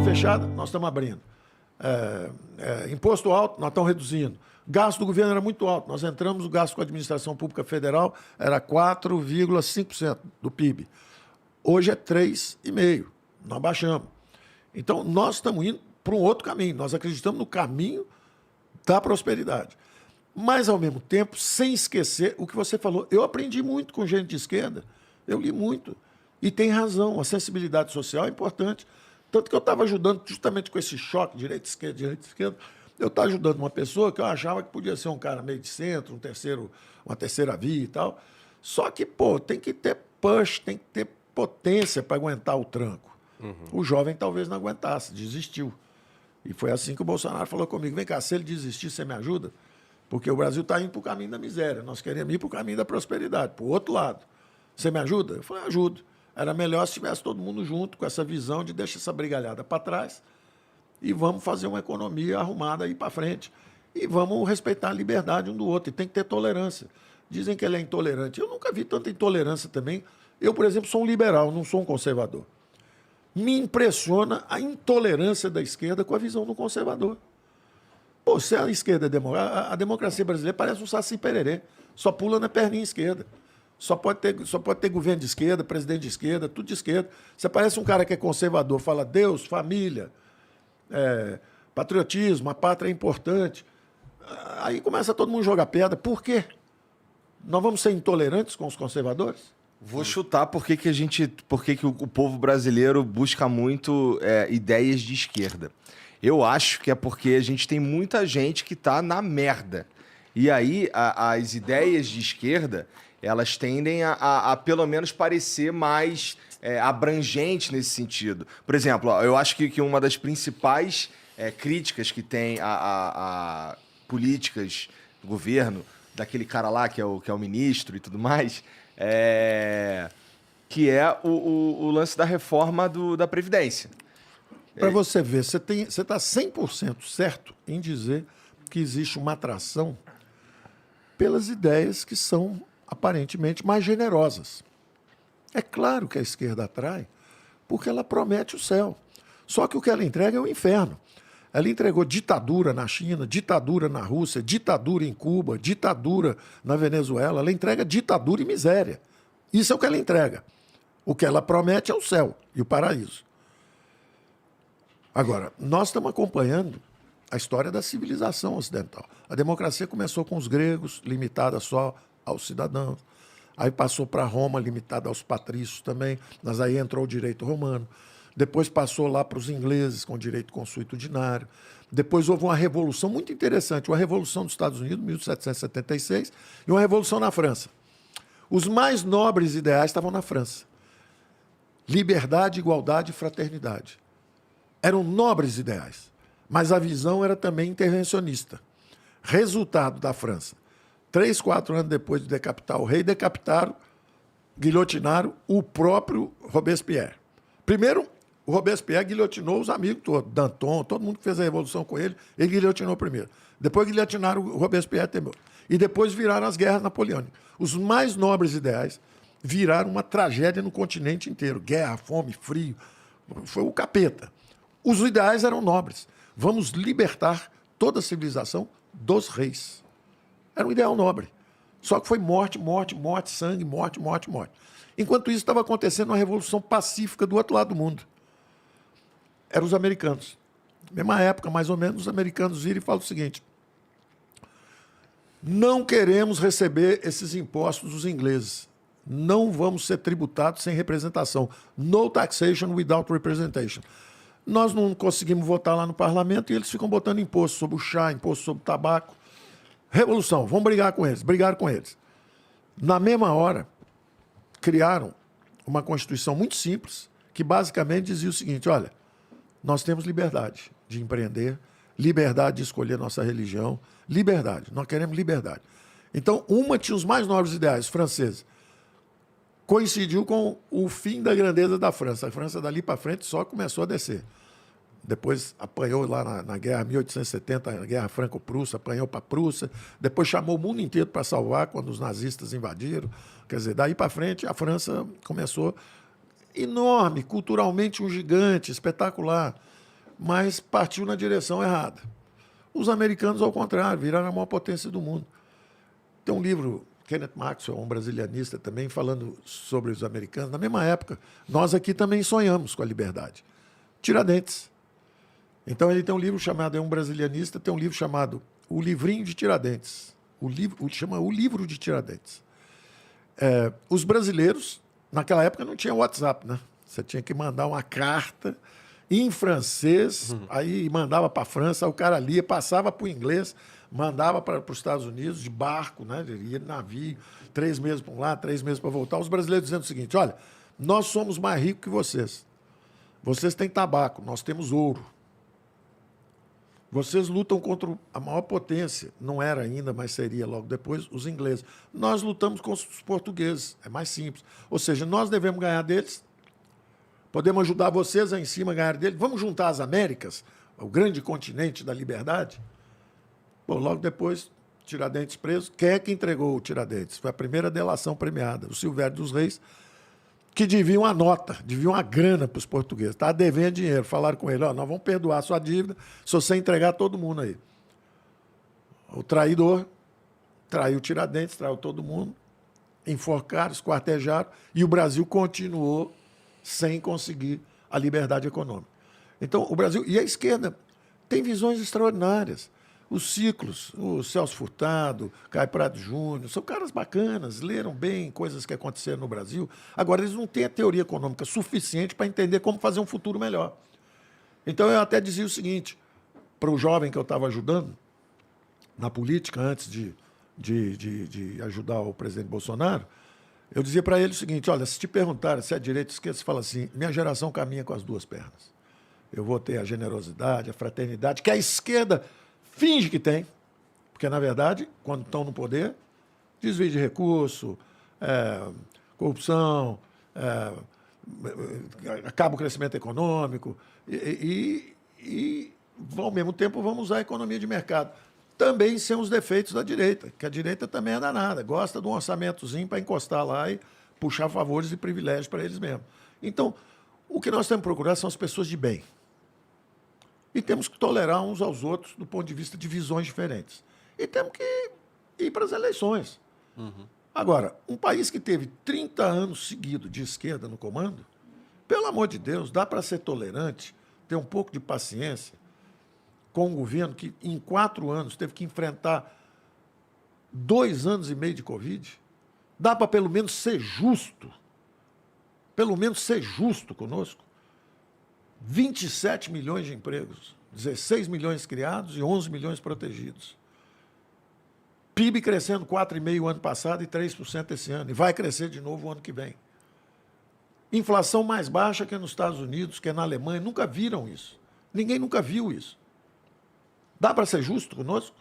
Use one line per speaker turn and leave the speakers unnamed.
economia fechada, nós estamos abrindo. Imposto alto, nós estamos reduzindo. Gasto do governo era muito alto. Nós entramos, o gasto com a administração pública federal era 4,5% do PIB. Hoje é 3,5%. Nós baixamos. Então, nós estamos indo para um outro caminho. Nós acreditamos no caminho da prosperidade. Mas, ao mesmo tempo, sem esquecer o que você falou. Eu aprendi muito com gente de esquerda. Eu li muito. E tem razão. A sensibilidade social é importante. Tanto que eu estava ajudando, justamente com esse choque, direita-esquerda, eu estava ajudando uma pessoa que eu achava que podia ser um cara meio de centro, uma terceira via e tal. Só que, tem que ter push, tem que ter potência para aguentar o tranco. O jovem talvez não aguentasse, desistiu. E foi assim que o Bolsonaro falou comigo: vem cá, se ele desistir, você me ajuda? Porque o Brasil está indo para o caminho da miséria. Nós queremos ir para o caminho da prosperidade, para o outro lado. Você me ajuda? Eu falei: ajudo. Era melhor se tivesse todo mundo junto, com essa visão de deixar essa brigalhada para trás e vamos fazer uma economia arrumada aí para frente. E vamos respeitar a liberdade um do outro. E tem que ter tolerância. Dizem que ele é intolerante. Eu nunca vi tanta intolerância também. Eu, por exemplo, sou um liberal, não sou um conservador. Me impressiona a intolerância da esquerda com a visão do conservador. Se a esquerda é a democracia brasileira parece um saci-pererê. Só pula na perninha esquerda. Só pode ter governo de esquerda, presidente de esquerda, tudo de esquerda. Você parece um cara que é conservador, fala Deus, família, patriotismo, a pátria é importante. Aí começa todo mundo a jogar pedra. Por quê? Nós vamos ser intolerantes com os conservadores?
Vou chutar por que o povo brasileiro busca muito ideias de esquerda. Eu acho que é porque a gente tem muita gente que tá na merda. E aí as ideias de esquerda, elas tendem a pelo menos parecer mais abrangentes nesse sentido. Por exemplo, eu acho que uma das principais críticas que tem a políticas do governo, daquele cara lá que é o ministro e tudo mais, que é o lance da reforma da Previdência.
Para você ver, você está 100% certo em dizer que existe uma atração pelas ideias que são aparentemente mais generosas. É claro que a esquerda atrai, porque ela promete o céu. Só que o que ela entrega é o inferno. Ela entregou ditadura na China, ditadura na Rússia, ditadura em Cuba, ditadura na Venezuela. Ela entrega ditadura e miséria. Isso é o que ela entrega. O que ela promete é o céu e o paraíso. Agora, nós estamos acompanhando a história da civilização ocidental. A democracia começou com os gregos, limitada só aos cidadãos. Aí passou para Roma, limitada aos patrícios também. Mas aí entrou o direito romano. Depois passou lá para os ingleses, com direito consuetudinário. Depois houve uma revolução muito interessante, uma revolução dos Estados Unidos, 1776, e uma revolução na França. Os mais nobres ideais estavam na França. Liberdade, igualdade e fraternidade. Eram nobres ideais, mas a visão era também intervencionista. Resultado da França. 3, 4 anos depois de decapitar o rei, decapitaram, guilhotinaram o próprio Robespierre. Primeiro, o Robespierre guilhotinou os amigos todos, Danton, todo mundo que fez a revolução com ele guilhotinou primeiro. Depois guilhotinaram o Robespierre também. E depois viraram as guerras napoleônicas. Os mais nobres ideais viraram uma tragédia no continente inteiro. Guerra, fome, frio. Foi o capeta. Os ideais eram nobres. Vamos libertar toda a civilização dos reis. Era um ideal nobre. Só que foi morte, morte, morte, sangue, morte, morte, morte. Enquanto isso, estava acontecendo uma revolução pacífica do outro lado do mundo. Eram os americanos. Mesma época, mais ou menos, os americanos viram e falam o seguinte: não queremos receber esses impostos dos ingleses. Não vamos ser tributados sem representação. No taxation without representation. Nós não conseguimos votar lá no parlamento e eles ficam botando imposto sobre o chá, imposto sobre o tabaco. Revolução, vamos brigar com eles. Brigaram com eles. Na mesma hora, criaram uma Constituição muito simples, que basicamente dizia o seguinte: olha, nós temos liberdade de empreender, liberdade de escolher nossa religião, liberdade, nós queremos liberdade. Então, uma tinha os mais nobres ideais, franceses. Coincidiu com o fim da grandeza da França. A França, dali para frente, só começou a descer. Depois apanhou lá na guerra 1870, na guerra franco-prussa, apanhou para a Prússia. Depois chamou o mundo inteiro para salvar quando os nazistas invadiram. Quer dizer, daí para frente, a França começou enorme, culturalmente um gigante, espetacular. mas partiu na direção errada. Os americanos, ao contrário, viraram a maior potência do mundo. Tem um livro, Kenneth Maxwell, um brasilianista também, falando sobre os americanos. Na mesma época, nós aqui também sonhamos com a liberdade. Tiradentes. Então ele tem um livro chamado, é um brasilianista, tem um livro chamado O Livrinho de Tiradentes. Chama O Livro de Tiradentes. Os brasileiros, naquela época não tinha WhatsApp, né? Você tinha que mandar uma carta em francês, aí mandava para a França, aí o cara lia, passava para o inglês, mandava para os Estados Unidos de barco, né? Ele ia de navio, 3 meses para um lado, 3 meses para voltar. Os brasileiros dizendo o seguinte: olha, nós somos mais ricos que vocês. Vocês têm tabaco, nós temos ouro. Vocês lutam contra a maior potência, não era ainda, mas seria logo depois, os ingleses. Nós lutamos contra os portugueses, é mais simples. Ou seja, nós devemos ganhar deles, podemos ajudar vocês a em cima ganhar deles. Vamos juntar as Américas, o grande continente da liberdade. Bom, logo depois, Tiradentes preso. Quem é que entregou o Tiradentes? Foi a primeira delação premiada, o Silvério dos Reis, que devia uma nota, devia uma grana para os portugueses. Estava devendo dinheiro. Falaram com ele: ó, nós vamos perdoar a sua dívida se você entregar todo mundo aí. O traidor traiu Tiradentes, traiu todo mundo, enforcaram, esquartejaram, e o Brasil continuou sem conseguir a liberdade econômica. Então, o Brasil... E a esquerda tem visões extraordinárias. Os ciclos, o Celso Furtado, Caio Prado Júnior, são caras bacanas, leram bem coisas que aconteceram no Brasil. Agora, eles não têm a teoria econômica suficiente para entender como fazer um futuro melhor. Então, eu até dizia o seguinte, para o jovem que eu estava ajudando na política, antes de ajudar o presidente Bolsonaro, eu dizia para ele o seguinte: olha, se te perguntarem se é direita ou esquerda, você fala assim: minha geração caminha com as duas pernas. Eu vou ter a generosidade, a fraternidade, que a esquerda finge que tem, porque, na verdade, quando estão no poder, desvio de recurso, corrupção, acaba o crescimento econômico e, ao mesmo tempo, vamos usar a economia de mercado. Também são os defeitos da direita, que a direita também é danada, gosta de um orçamentozinho para encostar lá e puxar favores e privilégios para eles mesmos. Então, o que nós temos que procurar são as pessoas de bem. E temos que tolerar uns aos outros do ponto de vista de visões diferentes. E temos que ir para as eleições. Agora, um país que teve 30 anos seguidos de esquerda no comando, pelo amor de Deus, dá para ser tolerante, ter um pouco de paciência com um governo que, em 4 anos, teve que enfrentar 2 anos e meio de Covid? Dá para, pelo menos, ser justo. Pelo menos ser justo conosco. 27 milhões de empregos, 16 milhões criados e 11 milhões protegidos. PIB crescendo 4,5% ano passado e 3% esse ano. E vai crescer de novo o ano que vem. Inflação mais baixa que nos Estados Unidos, que é na Alemanha. Nunca viram isso. Ninguém nunca viu isso. Dá para ser justo conosco?